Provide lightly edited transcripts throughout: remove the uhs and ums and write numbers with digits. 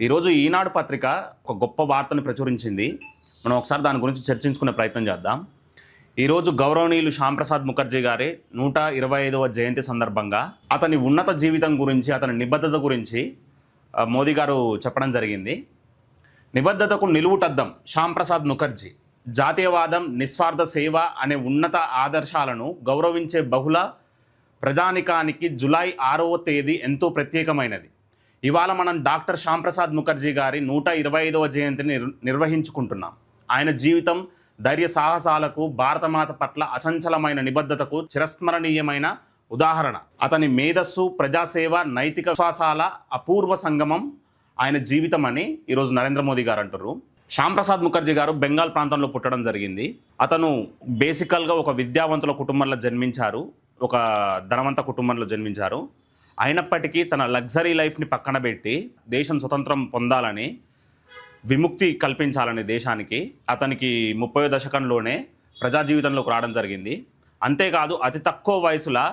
ఈరోజు ఈనాడు పత్రిక ఒక గొప్ప వార్తను ప్రచురించింది. మనం ఒకసారి దాని గురించి చర్చించుకునే ప్రయత్నం చేద్దాం. ఈరోజు గౌరవనీయులు శ్యాంప్రసాద్ ముఖర్జీ గారి 125వ జయంతి సందర్భంగా అతని ఉన్నత జీవితం గురించి, అతని నిబద్ధత గురించి మోదీ గారు చెప్పడం జరిగింది. నిబద్ధతకు నిలువుటద్దం శ్యాంప్రసాద్ ముఖర్జీ జాతీయవాదం, నిస్వార్థ సేవ అనే ఉన్నత ఆదర్శాలను గౌరవించే బహుళ ప్రజానికానికి జూలై 6వ తేదీ ఎంతో ప్రత్యేకమైనది. ఇవాళ మనం డాక్టర్ శ్యాంప్రసాద్ ముఖర్జీ గారి 125వ జయంతిని నిర్వహించుకుంటున్నాం. ఆయన జీవితం, ధైర్య సాహసాలకు, భారతమాత పట్ల అచంచలమైన నిబద్ధతకు చిరస్మరణీయమైన ఉదాహరణ. అతని మేధస్సు, ప్రజాసేవ, నైతిక విశ్వాసాల అపూర్వ సంగమం ఆయన జీవితం అని ఈరోజు నరేంద్ర మోదీ గారు అంటారు. శ్యాంప్రసాద్ ముఖర్జీ గారు బెంగాల్ ప్రాంతంలో పుట్టడం జరిగింది. అతను బేసికల్గా ఒక విద్యావంతుల కుటుంబంలో జన్మించారు, ఒక ధనవంత కుటుంబంలో జన్మించారు. అయినప్పటికీ తన లగ్జరీ లైఫ్ని పక్కన పెట్టి దేశం స్వతంత్రం పొందాలని, విముక్తి కల్పించాలని దేశానికి అతనికి 30వ దశకంలోనే ప్రజా జీవితంలోకి రావడం జరిగింది. అంతేకాదు అతి తక్కువ వయసులో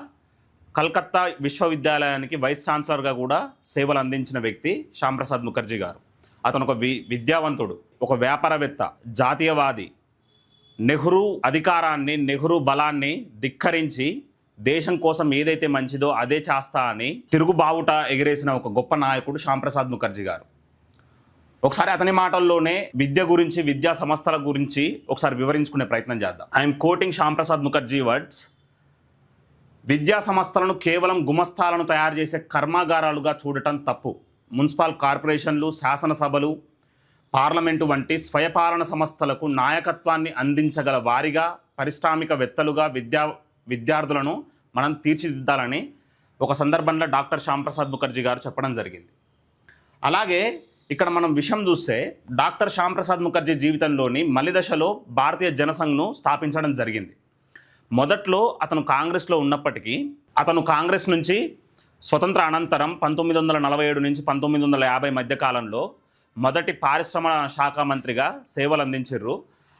కలకత్తా విశ్వవిద్యాలయానికి వైస్ ఛాన్సలర్గా కూడా సేవలు అందించిన వ్యక్తి శ్యాంప్రసాద్ ముఖర్జీ గారు. అతను ఒక విద్యావంతుడు, ఒక వ్యాపారవేత్త, జాతీయవాది. నెహ్రూ అధికారాన్ని, నెహ్రూ బలాన్ని ధిక్కరించి దేశం కోసం ఏదైతే మంచిదో అదే చేస్తా అని తిరుగుబావుట ఎగిరేసిన ఒక గొప్ప నాయకుడు శ్యాంప్రసాద్ ముఖర్జీ గారు. ఒకసారి అతని మాటల్లోనే విద్య గురించి, విద్యా సంస్థల గురించి ఒకసారి వివరించుకునే ప్రయత్నం చేద్దాం. I'm quoting Shyamprasad Mukherjee words. విద్యా సంస్థలను కేవలం గుమస్తాలను తయారు చేసే కర్మాగారాలుగా చూడటం తప్పు. మున్సిపల్ కార్పొరేషన్లు, శాసనసభలు, పార్లమెంటు వంటి స్వయపాలన సంస్థలకు నాయకత్వాన్ని అందించగల వారిగా, పారిశ్రామికవేత్తలుగా విద్యార్థులను మనం తీర్చిదిద్దాలని ఒక సందర్భంలో డాక్టర్ శ్యాంప్రసాద్ ముఖర్జీ గారు చెప్పడం జరిగింది. అలాగే ఇక్కడ మనం విషయం చూస్తే డాక్టర్ శ్యాంప్రసాద్ ముఖర్జీ జీవితంలోని మలిదశలో భారతీయ జనసంఘ్ను స్థాపించడం జరిగింది. మొదట్లో అతను కాంగ్రెస్లో ఉన్నప్పటికీ అతను కాంగ్రెస్ నుంచి స్వతంత్ర అనంతరం 1947 నుంచి 1950 మధ్య కాలంలో మొదటి పారిశ్రమ శాఖ మంత్రిగా సేవలు అందించారు.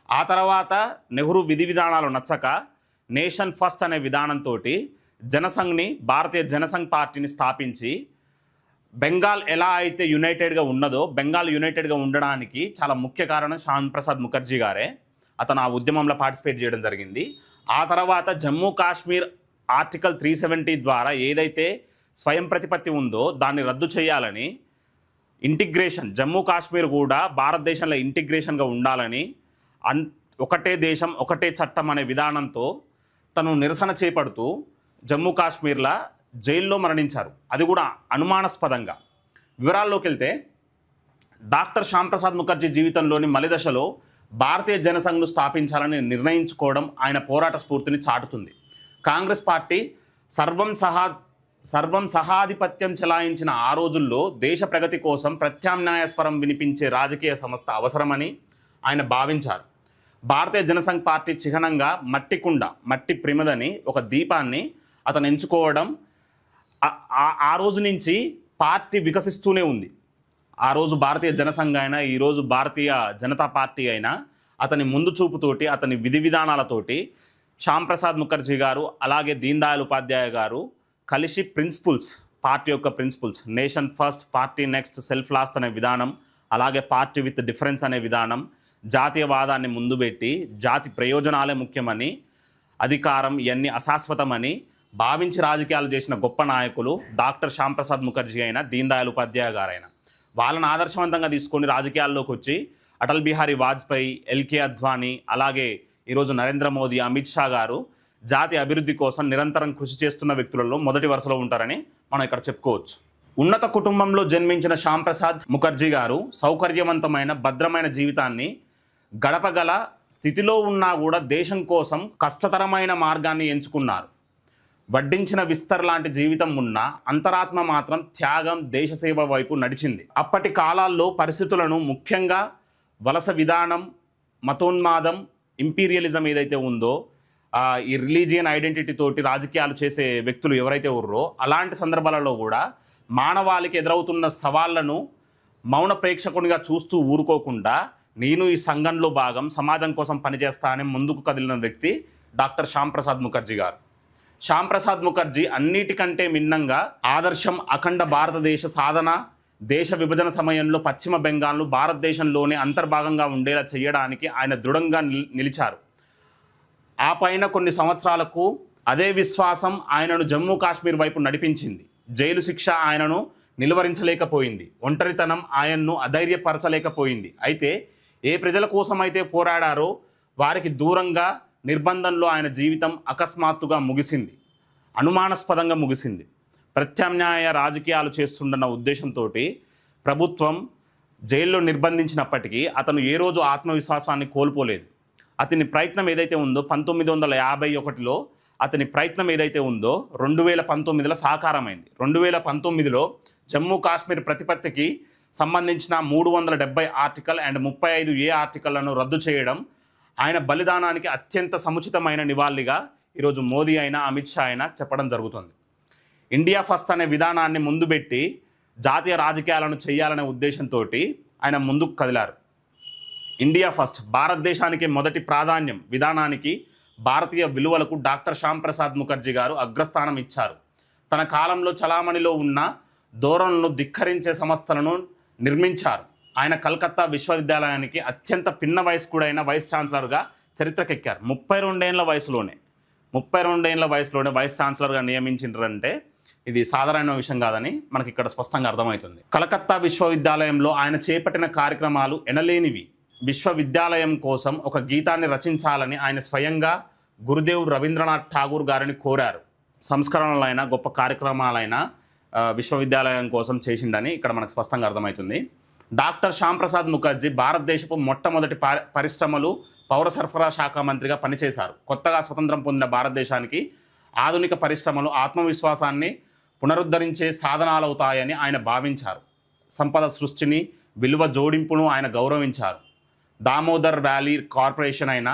ఆ తర్వాత నెహ్రూ విధి విధానాలు నచ్చక నేషన్ ఫస్ట్ అనే విధానంతో జనసంఘ్ని, భారతీయ జనసంఘ్ పార్టీని స్థాపించి బెంగాల్ ఎలా అయితే యునైటెడ్గా ఉన్నదో, బెంగాల్ యునైటెడ్గా ఉండడానికి చాలా ముఖ్య కారణం శ్యాంప్రసాద్ ముఖర్జీ గారే. అతను ఆ ఉద్యమంలో పార్టిసిపేట్ చేయడం జరిగింది. ఆ తర్వాత జమ్మూ కాశ్మీర్ ఆర్టికల్ 370 ద్వారా ఏదైతే స్వయం ప్రతిపత్తి ఉందో దాన్ని రద్దు చేయాలని, ఇంటిగ్రేషన్, జమ్మూ కాశ్మీర్ కూడా భారతదేశంలో ఇంటిగ్రేషన్గా ఉండాలని, ఒకటే దేశం ఒకటే చట్టం అనే విధానంతో తను నిరసన చేపడుతూ జమ్మూ కాశ్మీర్లో జైల్లో మరణించారు. అది కూడా అనుమానాస్పదంగా. వివరాల్లోకి వెళ్తే డాక్టర్ శ్యాంప్రసాద్ ముఖర్జీ జీవితంలోని మలిదశలో భారతీయ జనసంఘ్ను స్థాపించాలని నిర్ణయించుకోవడం ఆయన పోరాట స్ఫూర్తిని చాటుతుంది. కాంగ్రెస్ పార్టీ సర్వం సహాధిపత్యం చెలాయించిన ఆ రోజుల్లో దేశ ప్రగతి కోసం ప్రత్యామ్నాయ స్వరం వినిపించే రాజకీయ సంస్థ అవసరమని ఆయన భావించారు. భారతీయ జనసంఘ్ పార్టీ చిహ్నంగా మట్టి ప్రిమదని ఒక దీపాన్ని అతను ఎంచుకోవడం, ఆ రోజు నుంచి పార్టీ వికసిస్తూనే ఉంది. ఆ రోజు భారతీయ జనసంఘ్ అయినా, ఈరోజు భారతీయ జనతా పార్టీ అయినా అతని ముందు చూపుతోటి, అతని విధి విధానాలతోటి శ్యాంప్రసాద్ ముఖర్జీ గారు అలాగే దీన్ దయాళ్ ఉపాధ్యాయ గారు కలిసి పార్టీ యొక్క principles, nation first, party next, self last అనే విధానం, అలాగే పార్టీ విత్ డిఫరెన్స్ అనే విధానం, జాతీయవాదాన్ని ముందు పెట్టి జాతి ప్రయోజనాలే ముఖ్యమని, అధికారం ఇవన్నీ అశాశ్వతమని భావించి రాజకీయాలు చేసిన గొప్ప నాయకులు డాక్టర్ శ్యాంప్రసాద్ ముఖర్జీ అయినా, దీన్ దయాళ్ ఉపాధ్యాయ గారైనా. వాళ్ళని ఆదర్శవంతంగా తీసుకొని రాజకీయాల్లోకి వచ్చి అటల్ బిహారీ వాజ్పేయి, ఎల్కే అద్వానీ, అలాగే ఈరోజు నరేంద్ర మోదీ, అమిత్ షా గారు జాతి అభివృద్ధి కోసం నిరంతరం కృషి చేస్తున్న వ్యక్తులలో మొదటి వరుసలో ఉంటారని మనం ఇక్కడ చెప్పుకోవచ్చు. ఉన్నత కుటుంబంలో జన్మించిన శ్యాంప్రసాద్ ముఖర్జీ గారు సౌకర్యవంతమైన, భద్రమైన జీవితాన్ని గడపగల స్థితిలో ఉన్నా కూడా దేశం కోసం కష్టతరమైన మార్గాన్ని ఎంచుకున్నారు. వడ్డించిన విస్తర్ లాంటి జీవితం ఉన్నా అంతరాత్మ మాత్రం త్యాగం, దేశసేవ వైపు నడిచింది. అప్పటి కాలాల్లో పరిస్థితులను, ముఖ్యంగా వలస విధానం, మతోన్మాదం, ఇంపీరియలిజం ఏదైతే ఉందో, ఈ రిలీజియన్ ఐడెంటిటీ తోటి రాజకీయాలు చేసే వ్యక్తులు ఎవరైతే ఉన్నారో అలాంటి సందర్భాలలో కూడా మానవాళికి ఎదురవుతున్న సవాళ్లను మౌన ప్రేక్షకునిగా చూస్తూ ఊరుకోకుండా నేను ఈ సంఘంలో భాగం, సమాజం కోసం పనిచేస్తా అని ముందుకు కదిలిన వ్యక్తి డాక్టర్ శ్యాంప్రసాద్ ముఖర్జీ గారు. శ్యాంప్రసాద్ ముఖర్జీ అన్నిటికంటే మిన్నంగా ఆదర్శం, అఖండ భారతదేశ సాధన, దేశ విభజన సమయంలో పశ్చిమ బెంగాల్ను భారతదేశంలోనే అంతర్భాగంగా ఉండేలా చేయడానికి ఆయన దృఢంగా నిలిచారు. ఆ పైన కొన్ని సంవత్సరాలకు అదే విశ్వాసం ఆయనను జమ్మూ కాశ్మీర్ వైపు నడిపించింది. జైలు శిక్ష ఆయనను నిలువరించలేకపోయింది. ఒంటరితనం ఆయన్ను అధైర్యపరచలేకపోయింది. అయితే ఏ ప్రజల కోసమైతే పోరాడారో వారికి దూరంగా నిర్బంధంలో ఆయన జీవితం అకస్మాత్తుగా ముగిసింది, అనుమానాస్పదంగా ముగిసింది. ప్రత్యామ్నాయ రాజకీయాలు చేస్తుండన్న ఉద్దేశంతో ప్రభుత్వం జైల్లో నిర్బంధించినప్పటికీ అతను ఏ రోజు ఆత్మవిశ్వాసాన్ని కోల్పోలేదు. అతని ప్రయత్నం ఏదైతే ఉందో 1951లో అతని ప్రయత్నం ఏదైతే ఉందో 2019లో సాకారమైంది. 2019లో జమ్మూ కాశ్మీర్ ప్రతిపత్తికి సంబంధించిన 370 ఆర్టికల్ అండ్ 35A ఆర్టికల్లను రద్దు చేయడం ఆయన బలిదానానికి అత్యంత సముచితమైన నివాళిగా ఈరోజు మోదీ అయినా అమిత్ షా అయినా చెప్పడం జరుగుతుంది. ఇండియా ఫస్ట్ అనే విధానాన్ని ముందు పెట్టి జాతీయ రాజకీయాలను చేయాలనే ఉద్దేశంతో ఆయన ముందుకు కదిలారు. ఇండియా ఫస్ట్, భారతదేశానికి మొదటి ప్రాధాన్యం విధానానికి, భారతీయ విలువలకు డాక్టర్ శ్యాంప్రసాద్ ముఖర్జీ గారు అగ్రస్థానం ఇచ్చారు. తన కాలంలో చలామణిలో ఉన్న ధోరణులను ధిక్కరించే సంస్థలను నిర్మించారు. ఆయన కలకత్తా విశ్వవిద్యాలయానికి అత్యంత పిన్న వయస్కుడైన వైస్ ఛాన్సలర్గా చరిత్రకెక్కారు. 32 ఏళ్ల వయసులోనే వైస్ ఛాన్సలర్గా నియమించారంటే ఇది సాధారణ విషయం కాదని మనకి ఇక్కడ స్పష్టంగా అర్థమవుతుంది. కలకత్తా విశ్వవిద్యాలయంలో ఆయన చేపట్టిన కార్యక్రమాలు ఎనలేనివి. విశ్వవిద్యాలయం కోసం ఒక గీతాన్ని రచించాలని ఆయన స్వయంగా గురుదేవ్ రవీంద్రనాథ్ ఠాగూర్ గారిని కోరారు. సంస్కరణలైన గొప్ప కార్యక్రమాలైన విశ్వవిద్యాలయం కోసం చేసిండని ఇక్కడ మనకు స్పష్టంగా అర్థమవుతుంది. డాక్టర్ శ్యాంప్రసాద్ ముఖర్జీ భారతదేశపు మొట్టమొదటి పరిశ్రమలు పౌర సరఫరా శాఖ మంత్రిగా పనిచేశారు. కొత్తగా స్వతంత్రం పొందిన భారతదేశానికి ఆధునిక పరిశ్రమలు ఆత్మవిశ్వాసాన్ని పునరుద్ధరించే సాధనాలవుతాయని ఆయన భావించారు. సంపద సృష్టిని, విలువ జోడింపును ఆయన గౌరవించారు. దామోదర్ వ్యాలీ కార్పొరేషన్ అయిన,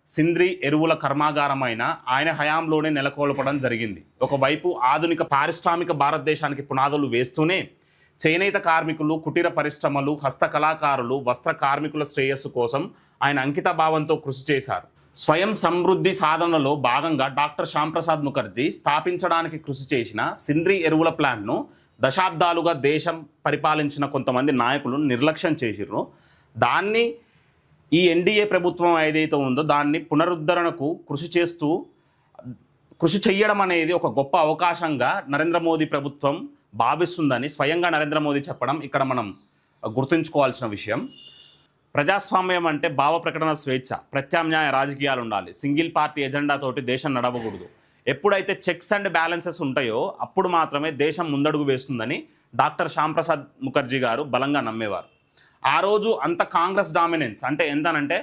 సింద్రి ఎరువుల కర్మాగారం అయిన ఆయన హయాంలోనే నెలకొల్పడం జరిగింది. ఒకవైపు ఆధునిక పారిశ్రామిక భారతదేశానికి పునాదులు వేస్తూనే చేనేత కార్మికులు, కుటీర పరిశ్రమలు, హస్తకళాకారులు, వస్త్ర కార్మికుల శ్రేయస్సు కోసం ఆయన అంకిత భావంతో కృషి చేశారు. స్వయం సమృద్ధి సాధనలో భాగంగా డాక్టర్ శ్యాంప్రసాద్ ముఖర్జీ స్థాపించడానికి కృషి చేసిన సింద్రి ఎరువుల ప్లాంట్ను దశాబ్దాలుగా దేశం పరిపాలించిన కొంతమంది నాయకులు నిర్లక్ష్యం చేసిర్రు. దాన్ని ఈ ఎన్డీఏ ప్రభుత్వం ఏదైతే ఉందో దాన్ని పునరుద్ధరణకు కృషి చేయడం అనేది ఒక గొప్ప అవకాశంగా నరేంద్ర మోదీ ప్రభుత్వం భావిస్తుందని స్వయంగా నరేంద్ర మోదీ చెప్పడం ఇక్కడ మనం గుర్తుంచుకోవాల్సిన విషయం. ప్రజాస్వామ్యం అంటే భావ ప్రకటన స్వేచ్ఛ, ప్రత్యామ్నాయ రాజకీయాలు ఉండాలి, సింగిల్ పార్టీ ఎజెండాతోటి దేశం నడవకూడదు. ఎప్పుడైతే చెక్స్ అండ్ బ్యాలెన్సెస్ ఉంటాయో అప్పుడు మాత్రమే దేశం ముందడుగు వేస్తుందని డాక్టర్ శ్యాంప్రసాద్ ముఖర్జీ గారు బలంగా నమ్మేవారు. ఆ రోజు అంత కాంగ్రెస్ డామినెన్స్ అంటే ఎంతనంటే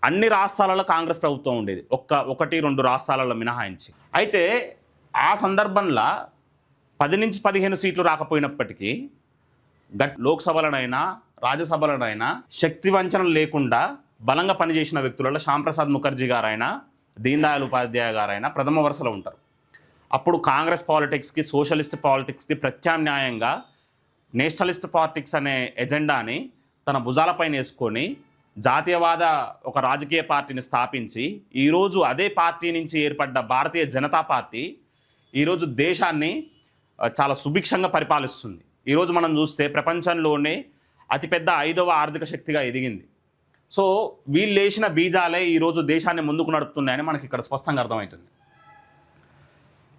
అన్ని రాష్ట్రాలలో కాంగ్రెస్ ప్రభుత్వం ఉండేది, 1-2 రాష్ట్రాలలో మినహాయించి. అయితే ఆ సందర్భంలో 10 నుంచి 15 సీట్లు రాకపోయినప్పటికీ లోక్సభలనైనా రాజ్యసభలనైనా శక్తి వంచన లేకుండా బలంగా పనిచేసిన వ్యక్తులలో శ్యాంప్రసాద్ ముఖర్జీ గారైనా, దీన్ దయాళ్ ఉపాధ్యాయ గారైనా ప్రథమ వరుసలో ఉంటారు. అప్పుడు కాంగ్రెస్ పాలిటిక్స్కి, సోషలిస్ట్ పాలిటిక్స్కి ప్రత్యామ్నాయంగా నేషనలిస్ట్ పాలిటిక్స్ అనే ఎజెండాని తన భుజాలపైన వేసుకొని జాతీయవాద ఒక రాజకీయ పార్టీని స్థాపించి ఈరోజు అదే పార్టీ నుంచి ఏర్పడ్డ భారతీయ జనతా పార్టీ ఈరోజు దేశాన్ని చాలా సుభిక్షంగా పరిపాలిస్తుంది. ఈరోజు మనం చూస్తే ప్రపంచంలోనే అతిపెద్ద 5వ ఆర్థిక శక్తిగా ఎదిగింది. సో వీళ్ళు వేసిన బీజాలే ఈరోజు దేశాన్ని ముందుకు నడుపుతున్నాయని మనకి ఇక్కడ స్పష్టంగా అర్థమవుతుంది.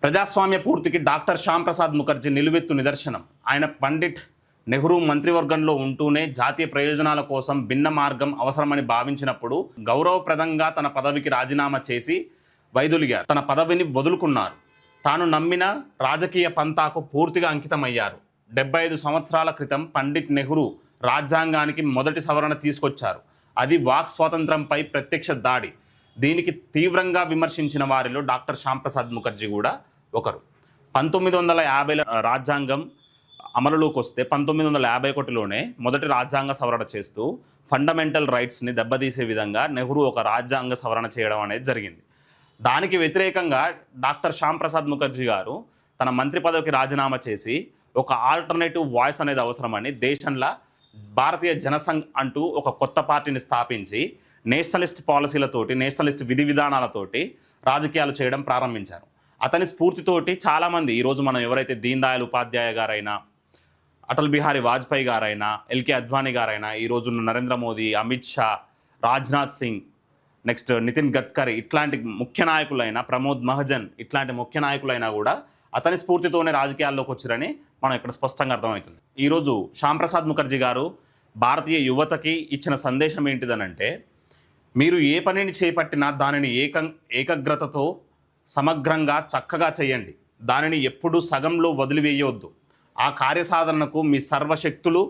ప్రజాస్వామ్య పూర్తికి డాక్టర్ శ్యాంప్రసాద్ ముఖర్జీ నిలువెత్తు నిదర్శనం. ఆయన పండిట్ నెహ్రూ మంత్రివర్గంలో ఉంటూనే జాతీయ ప్రయోజనాల కోసం భిన్న మార్గం అవసరమని భావించినప్పుడు గౌరవప్రదంగా తన పదవికి రాజీనామా చేసి వైదొలిగారు. తన పదవిని వదులుకున్నారు. తాను నమ్మిన రాజకీయ పంతాకు పూర్తిగా అంకితమయ్యారు. 75 సంవత్సరాల క్రితం పండిట్ నెహ్రూ రాజ్యాంగానికి మొదటి సవరణ తీసుకొచ్చారు. అది వాక్ స్వాతంత్రంపై ప్రత్యక్ష దాడి. దీనికి తీవ్రంగా విమర్శించిన వారిలో డాక్టర్ శ్యాంప్రసాద్ ముఖర్జీ కూడా ఒకరు. 1950 రాజ్యాంగం అమలులోకి వస్తే 1951లోనే మొదటి రాజ్యాంగ సవరణ చేస్తూ ఫండమెంటల్ రైట్స్ని దెబ్బతీసే విధంగా నెహ్రూ ఒక రాజ్యాంగ సవరణ చేయడం అనేది జరిగింది. దానికి వ్యతిరేకంగా డాక్టర్ శ్యాంప్రసాద్ ముఖర్జీ గారు తన మంత్రి పదవికి రాజీనామా చేసి ఒక ఆల్టర్నేటివ్ వాయిస్ అనేది అవసరమని దేశంలో భారతీయ జనసంఘ్ అంటూ ఒక కొత్త పార్టీని స్థాపించి నేషనలిస్ట్ పాలసీలతోటి, నేషనలిస్ట్ విధి విధానాలతోటి రాజకీయాలు చేయడం ప్రారంభించారు. అతని స్ఫూర్తితోటి చాలామంది ఈరోజు మనం ఎవరైతే దీన్ దయాళ్ ఉపాధ్యాయ గారైనా, అటల్ బిహారీ వాజ్పేయి గారైనా, ఎల్కే అద్వానీ గారైనా, ఈరోజు నరేంద్ర మోదీ, అమిత్ షా, రాజ్నాథ్ సింగ్, నెక్స్ట్ నితిన్ గడ్కరీ ఇట్లాంటి ముఖ్య నాయకులైన, ప్రమోద్ మహాజన్ ఇట్లాంటి ముఖ్య నాయకులైనా కూడా అతని స్ఫూర్తితోనే రాజకీయాల్లోకి వచ్చారని మనం ఇక్కడ స్పష్టంగా అర్థమవుతుంది. ఈరోజు శ్యామ్ ప్రసాద్ ముఖర్జీ గారు భారతీయ యువతకి ఇచ్చిన సందేశం ఏంటిదనంటే, మీరు ఏ పనిని చేపట్టినా దానిని ఏకాగ్రతతో సమగ్రంగా చక్కగా చేయండి. దానిని ఎప్పుడూ సగంలో వదిలివేయవద్దు. ఆ కార్యసాధనకు మీ సర్వశక్తులు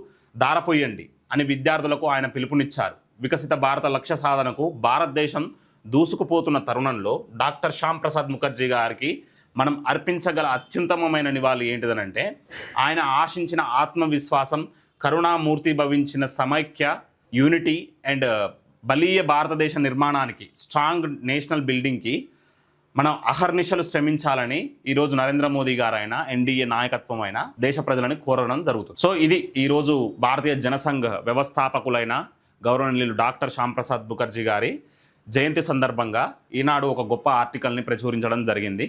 దారపోయండి అని విద్యార్థులకు ఆయన పిలుపునిచ్చారు. వికసిత భారత లక్ష్య సాధనకు భారతదేశం దూసుకుపోతున్న తరుణంలో డాక్టర్ శ్యామ్ ప్రసాద్ ముఖర్జీ గారికి మనం అర్పించగల అత్యుత్తమమైన నివాళి ఏంటిదనంటే, ఆయన ఆశించిన ఆత్మవిశ్వాసం, కరుణామూర్తి భవించిన సమైక్య, యూనిటీ అండ్ బలీయ భారతదేశ నిర్మాణానికి, స్ట్రాంగ్ నేషనల్ బిల్డింగ్కి మనం అహర్నిశలు శ్రమించాలని ఈరోజు నరేంద్ర మోదీ గారైన, ఎన్డీఏ నాయకత్వం అయినా దేశ ప్రజలని కోరడం జరుగుతుంది. సో ఇది ఈరోజు భారతీయ జనసంఘ్ వ్యవస్థాపకులైన గౌరవనీయులు డాక్టర్ శ్యామ్ ప్రసాద్ ముఖర్జీ గారి జయంతి సందర్భంగా ఈనాడు ఒక గొప్ప ఆర్టికల్ని ప్రచురించడం జరిగింది.